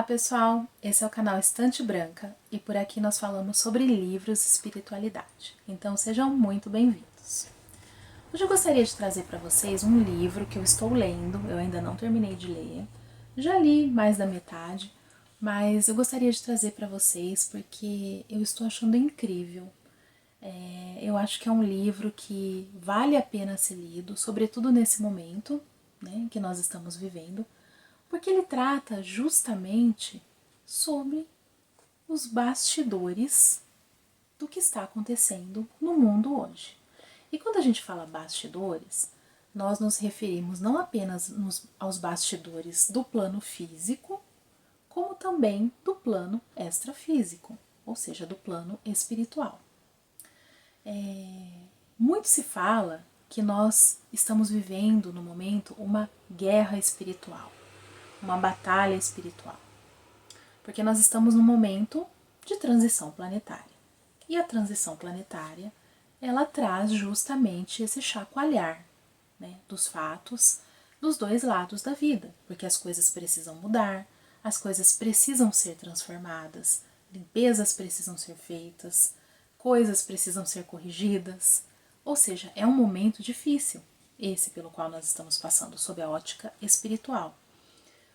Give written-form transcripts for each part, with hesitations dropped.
pessoal, esse é o canal Estante Branca e por aqui nós falamos sobre livros e espiritualidade, então sejam muito bem-vindos. Hoje eu gostaria de trazer para vocês um livro que eu estou lendo, eu ainda não terminei de ler, já li mais da metade, mas eu gostaria de trazer para vocês porque eu estou achando incrível. Eu acho que é um livro que vale a pena ser lido, sobretudo nesse momento, né, que nós estamos vivendo, porque ele trata justamente sobre os bastidores do que está acontecendo no mundo hoje. E quando a gente fala bastidores, nós nos referimos não apenas aos bastidores do plano físico, como também do plano extrafísico, ou seja, do plano espiritual. Muito se fala que nós estamos vivendo no momento uma guerra espiritual, uma batalha espiritual, porque nós estamos num momento de transição planetária. E a transição planetária, ela traz justamente esse chacoalhar, né, dos fatos dos dois lados da vida, porque as coisas precisam mudar, as coisas precisam ser transformadas, limpezas precisam ser feitas, coisas precisam ser corrigidas, ou seja, é um momento difícil, esse pelo qual nós estamos passando sob a ótica espiritual.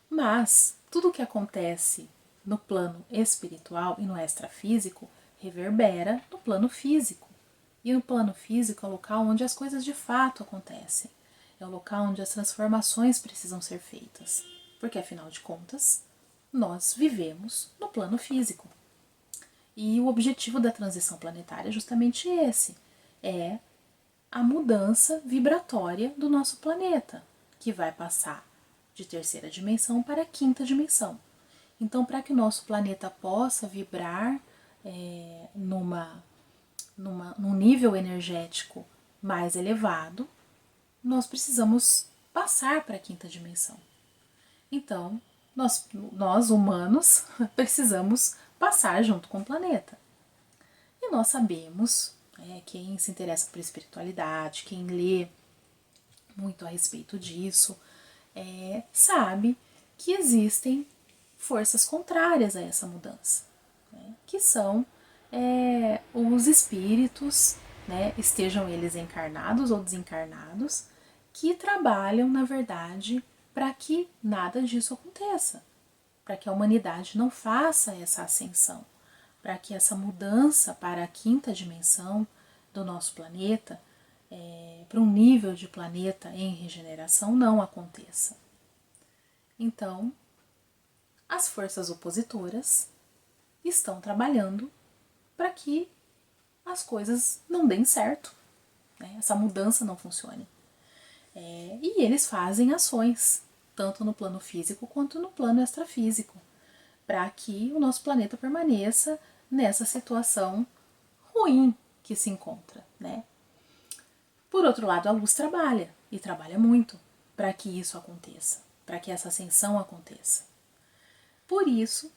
Mas tudo o que acontece no plano espiritual e no extrafísico reverbera no plano físico. E no plano físico é o local onde as coisas de fato acontecem. É o local onde as transformações precisam ser feitas. Porque, afinal de contas, nós vivemos no plano físico. E o objetivo da transição planetária é justamente esse. É a mudança vibratória do nosso planeta, que vai passar de terceira dimensão para a quinta dimensão. Então, para que o nosso planeta possa vibrar num nível energético mais elevado, nós precisamos passar para a quinta dimensão. Então, nós humanos precisamos passar junto com o planeta. E nós sabemos, quem se interessa por espiritualidade, quem lê muito a respeito disso, sabe que existem forças contrárias a essa mudança, né, que são os espíritos, né, estejam eles encarnados ou desencarnados, que trabalham, na verdade, para que nada disso aconteça, para que a humanidade não faça essa ascensão, para que essa mudança para a quinta dimensão do nosso planeta, para um nível de planeta em regeneração, não aconteça. Então, as forças opositoras estão trabalhando para que as coisas não deem certo, né? Essa mudança não funcione. E eles fazem ações, tanto no plano físico quanto no plano extrafísico, para que o nosso planeta permaneça nessa situação ruim que se encontra, né? Por outro lado, a luz trabalha, e trabalha muito, para que isso aconteça, para que essa ascensão aconteça. Por isso,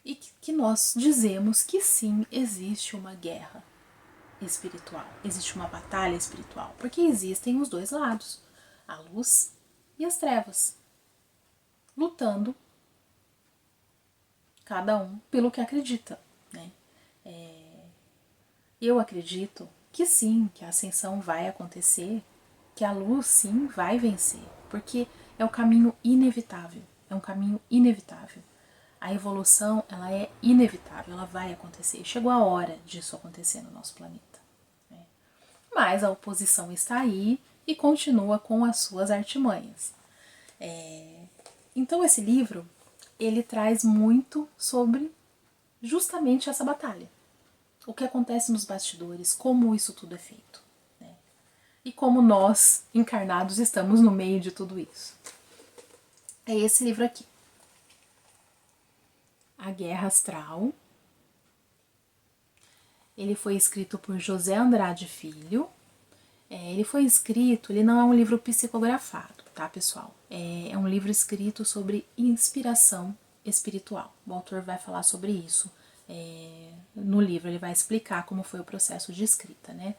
e que nós dizemos que sim, existe uma guerra espiritual, existe uma batalha espiritual, porque existem os dois lados, a luz e as trevas, lutando, cada um pelo que acredita, né? Eu acredito que sim, que a ascensão vai acontecer, que a luz sim vai vencer, porque é o caminho inevitável, é um caminho inevitável. A evolução, ela é inevitável, ela vai acontecer. Chegou a hora disso acontecer no nosso planeta, né? Mas a oposição está aí e continua com as suas artimanhas. Então esse livro, ele traz muito sobre justamente essa batalha. O que acontece nos bastidores, como isso tudo é feito, né? E como nós, encarnados, estamos no meio de tudo isso. É esse livro aqui. A Guerra Astral. Ele foi escrito por José Andrade Filho. Ele foi escrito, ele não é um livro psicografado, tá, pessoal? É um livro escrito sobre inspiração espiritual. O autor vai falar sobre isso. No livro ele vai explicar como foi o processo de escrita, né?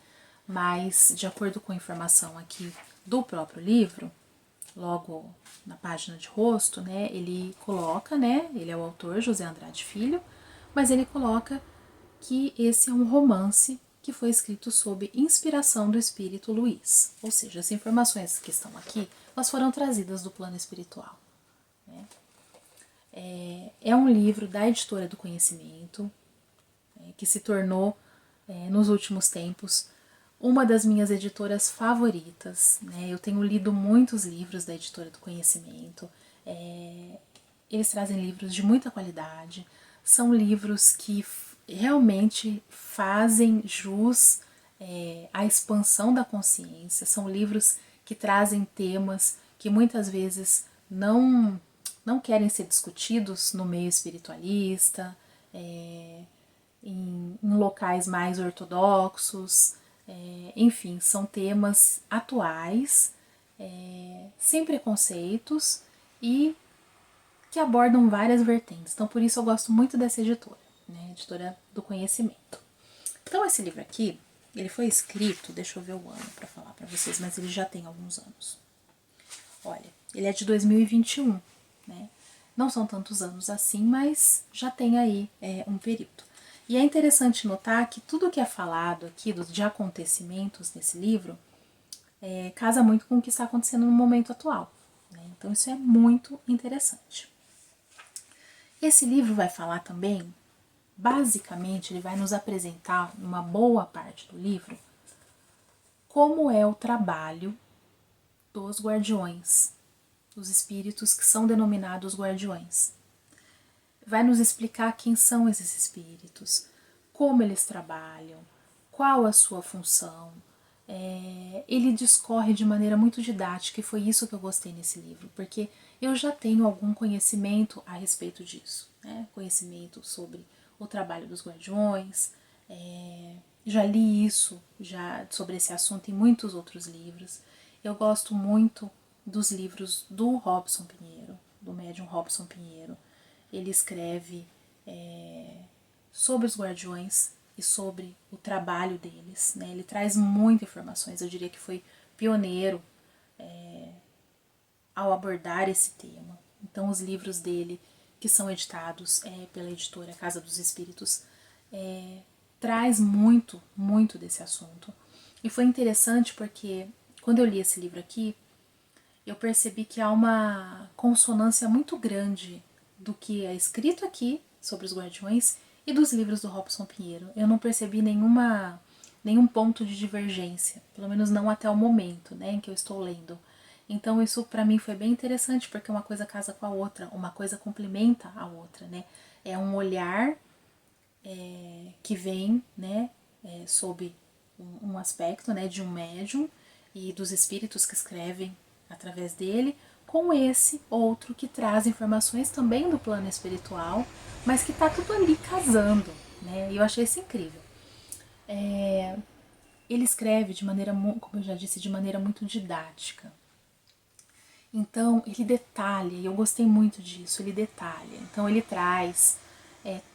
Mas, de acordo com a informação aqui do próprio livro, logo na página de rosto, né, ele coloca, né, ele é o autor, José Andrade Filho, mas ele coloca que esse é um romance que foi escrito sob inspiração do espírito Luiz. Ou seja, as informações que estão aqui, elas foram trazidas do plano espiritual. Né? É um livro da Editora do Conhecimento, que se tornou, nos últimos tempos, uma das minhas editoras favoritas. Né? Eu tenho lido muitos livros da Editora do Conhecimento. Eles trazem livros de muita qualidade. São livros que realmente fazem jus à expansão da consciência. São livros que trazem temas que muitas vezes não querem ser discutidos no meio espiritualista, em locais mais ortodoxos. Enfim, são temas atuais, sem preconceitos e que abordam várias vertentes. Então, por isso eu gosto muito dessa editora, né? Editora do Conhecimento. Então, esse livro aqui, ele foi escrito, deixa eu ver o ano para falar para vocês, mas ele já tem alguns anos. Olha, ele é de 2021, né? Não são tantos anos assim, mas já tem aí um período. E é interessante notar que tudo que é falado aqui de acontecimentos nesse livro casa muito com o que está acontecendo no momento atual. Né? Então isso é muito interessante. Esse livro vai falar também, basicamente, ele vai nos apresentar, numa boa parte do livro, como é o trabalho dos guardiões, dos espíritos que são denominados guardiões. Vai nos explicar quem são esses espíritos, como eles trabalham, qual a sua função. Ele discorre de maneira muito didática e foi isso que eu gostei nesse livro, porque eu já tenho algum conhecimento a respeito disso, né? Conhecimento sobre o trabalho dos guardiões, já li isso sobre esse assunto em muitos outros livros. Eu gosto muito dos livros do Robson Pinheiro, do médium Robson Pinheiro. Ele escreve sobre os guardiões e sobre o trabalho deles. Né? Ele traz muitas informações, eu diria que foi pioneiro ao abordar esse tema. Então, os livros dele, que são editados pela editora Casa dos Espíritos, traz muito, muito desse assunto. E foi interessante porque, quando eu li esse livro aqui, eu percebi que há uma consonância muito grande do que é escrito aqui sobre os guardiões e dos livros do Robson Pinheiro. Eu não percebi nenhum ponto de divergência, pelo menos não até o momento, né, em que eu estou lendo. Então isso para mim foi bem interessante, porque uma coisa casa com a outra, uma coisa complementa a outra, né? É um olhar que vem, né, sob um aspecto, né, de um médium e dos espíritos que escrevem através dele, com esse outro que traz informações também do plano espiritual, mas que tá tudo ali casando, né? E eu achei isso incrível. Ele escreve de maneira, como eu já disse, de maneira muito didática. Então, ele detalha, e eu gostei muito disso, ele detalha. Então, ele traz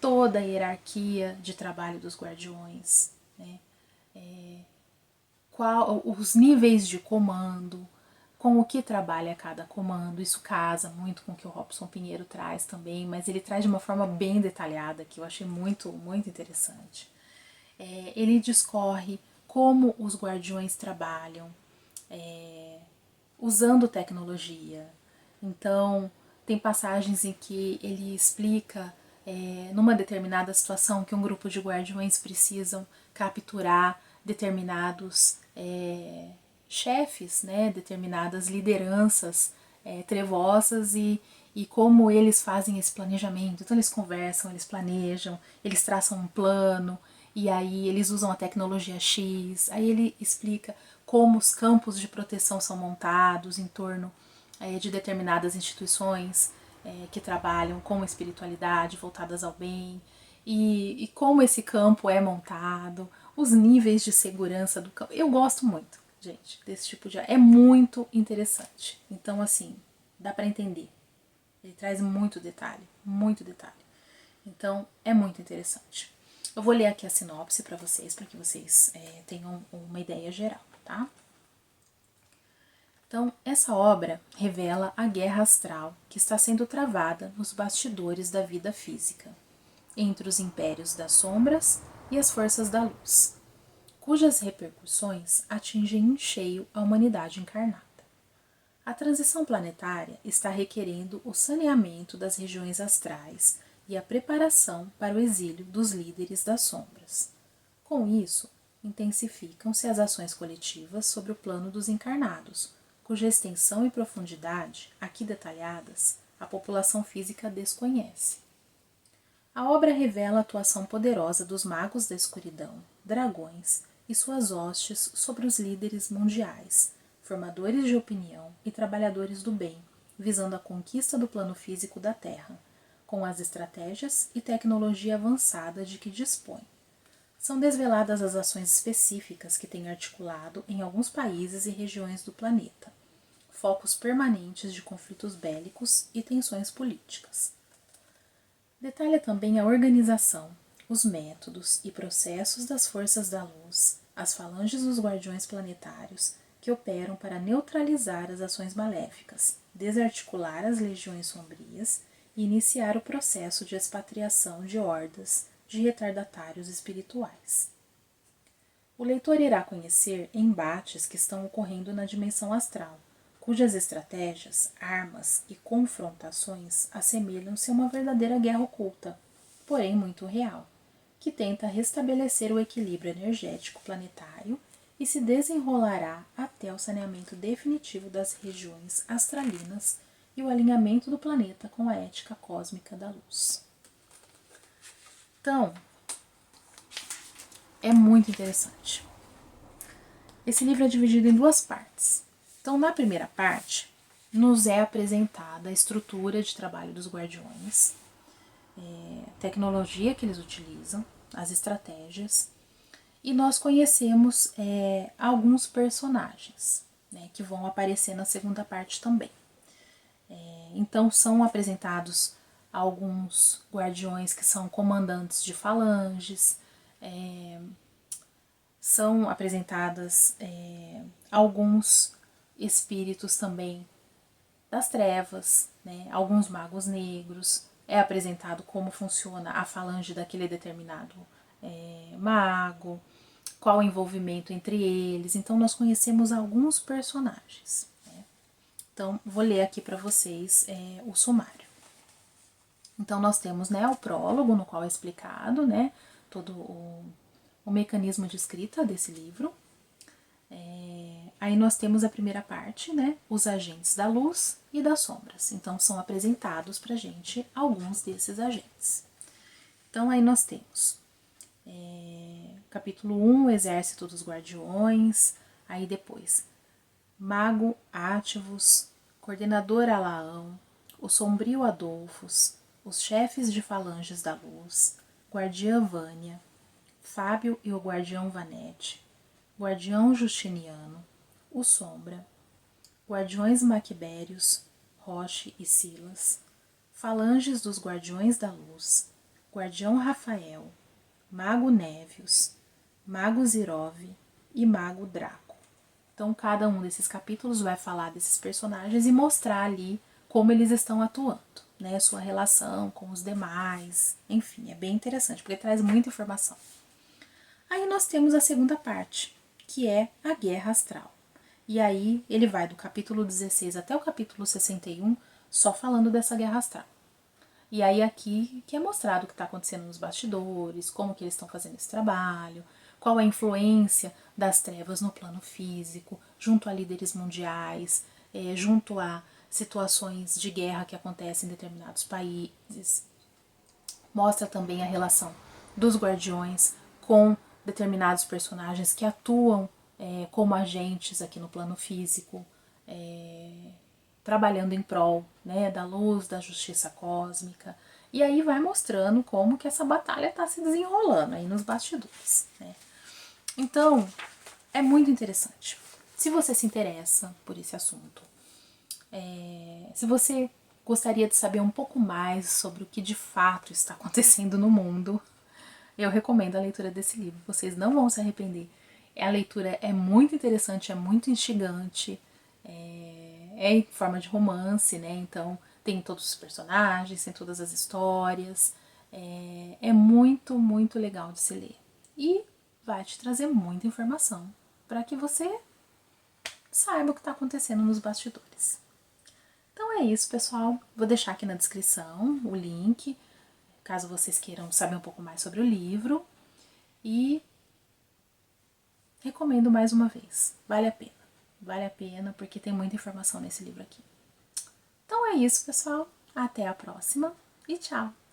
toda a hierarquia de trabalho dos guardiões, né? Os níveis de comando, com o que trabalha cada comando. Isso casa muito com o que o Robson Pinheiro traz também, mas ele traz de uma forma bem detalhada, que eu achei muito, muito interessante. Ele discorre como os guardiões trabalham, usando tecnologia. Então, tem passagens em que ele explica, numa determinada situação, que um grupo de guardiões precisam capturar determinados chefes, né, determinadas lideranças trevosas e como eles fazem esse planejamento. Então eles conversam, eles planejam, eles traçam um plano e aí eles usam a tecnologia X, aí ele explica como os campos de proteção são montados em torno de determinadas instituições que trabalham com espiritualidade voltadas ao bem e como esse campo é montado, os níveis de segurança do campo. Eu gosto muito, gente, desse tipo de... É muito interessante. Então, assim, dá para entender. Ele traz muito detalhe, muito detalhe. Então, é muito interessante. Eu vou ler aqui a sinopse para que vocês tenham uma ideia geral, tá? Então, essa obra revela a guerra astral que está sendo travada nos bastidores da vida física, entre os impérios das sombras e as forças da luz, cujas repercussões atingem em cheio a humanidade encarnada. A transição planetária está requerendo o saneamento das regiões astrais e a preparação para o exílio dos líderes das sombras. Com isso, intensificam-se as ações coletivas sobre o plano dos encarnados, cuja extensão e profundidade, aqui detalhadas, a população física desconhece. A obra revela a atuação poderosa dos magos da escuridão, dragões e suas hostes sobre os líderes mundiais, formadores de opinião e trabalhadores do bem, visando a conquista do plano físico da Terra, com as estratégias e tecnologia avançada de que dispõe. São desveladas as ações específicas que têm articulado em alguns países e regiões do planeta, focos permanentes de conflitos bélicos e tensões políticas. Detalha também a organização, os métodos e processos das forças da luz, as falanges dos guardiões planetários, que operam para neutralizar as ações maléficas, desarticular as legiões sombrias e iniciar o processo de expatriação de hordas de retardatários espirituais. O leitor irá conhecer embates que estão ocorrendo na dimensão astral, cujas estratégias, armas e confrontações assemelham-se a uma verdadeira guerra oculta, porém muito real, que tenta restabelecer o equilíbrio energético planetário e se desenrolará até o saneamento definitivo das regiões astralinas e o alinhamento do planeta com a ética cósmica da luz. Então, é muito interessante. Esse livro é dividido em duas partes. Então, na primeira parte, nos é apresentada a estrutura de trabalho dos guardiões, a tecnologia que eles utilizam, as estratégias, e nós conhecemos alguns personagens, né, que vão aparecer na segunda parte também. Então, são apresentados alguns guardiões que são comandantes de falanges, são apresentadas alguns espíritos também das trevas, né? Alguns magos negros, é apresentado como funciona a falange daquele determinado mago, qual o envolvimento entre eles. Então, nós conhecemos alguns personagens. Né? Então, vou ler aqui para vocês o sumário. Então, nós temos, né, o prólogo, no qual é explicado, né, todo o mecanismo de escrita desse livro. Aí nós temos a primeira parte, né, os agentes da luz e das sombras. Então, são apresentados pra gente alguns desses agentes. Então, aí nós temos capítulo 1, o Exército dos Guardiões. Aí depois, Mago Ativos, Coordenador Alaão, o Sombrio Adolfos, os chefes de falanges da luz, Guardiã Vânia, Fábio e o Guardião Vanette, Guardião Justiniano, o Sombra, Guardiões Maquibérios, Roche e Silas, Falanges dos Guardiões da Luz, Guardião Rafael, Mago Névios, Mago Zirov e Mago Draco. Então, cada um desses capítulos vai falar desses personagens e mostrar ali como eles estão atuando, né, sua relação com os demais, enfim, é bem interessante, porque traz muita informação. Aí nós temos a segunda parte, que é a Guerra Astral. E aí ele vai do capítulo 16 até o capítulo 61, só falando dessa guerra astral. E aí aqui que é mostrado o que está acontecendo nos bastidores, como que eles estão fazendo esse trabalho, qual a influência das trevas no plano físico, junto a líderes mundiais, junto a situações de guerra que acontecem em determinados países. Mostra também a relação dos guardiões com determinados personagens que atuam como agentes aqui no plano físico, trabalhando em prol, né, da luz, da justiça cósmica. E aí vai mostrando como que essa batalha está se desenrolando aí nos bastidores. Né? Então, é muito interessante. Se você se interessa por esse assunto, se você gostaria de saber um pouco mais sobre o que de fato está acontecendo no mundo, eu recomendo a leitura desse livro. Vocês não vão se arrepender. A leitura é muito interessante, é muito instigante. É em forma de romance, né? Então tem todos os personagens, tem todas as histórias. É muito, muito legal de se ler. E vai te trazer muita informação para que você saiba o que está acontecendo nos bastidores. Então é isso, pessoal. Vou deixar aqui na descrição o link, caso vocês queiram saber um pouco mais sobre o livro. E recomendo mais uma vez. Vale a pena. Vale a pena porque tem muita informação nesse livro aqui. Então é isso, pessoal. Até a próxima e tchau!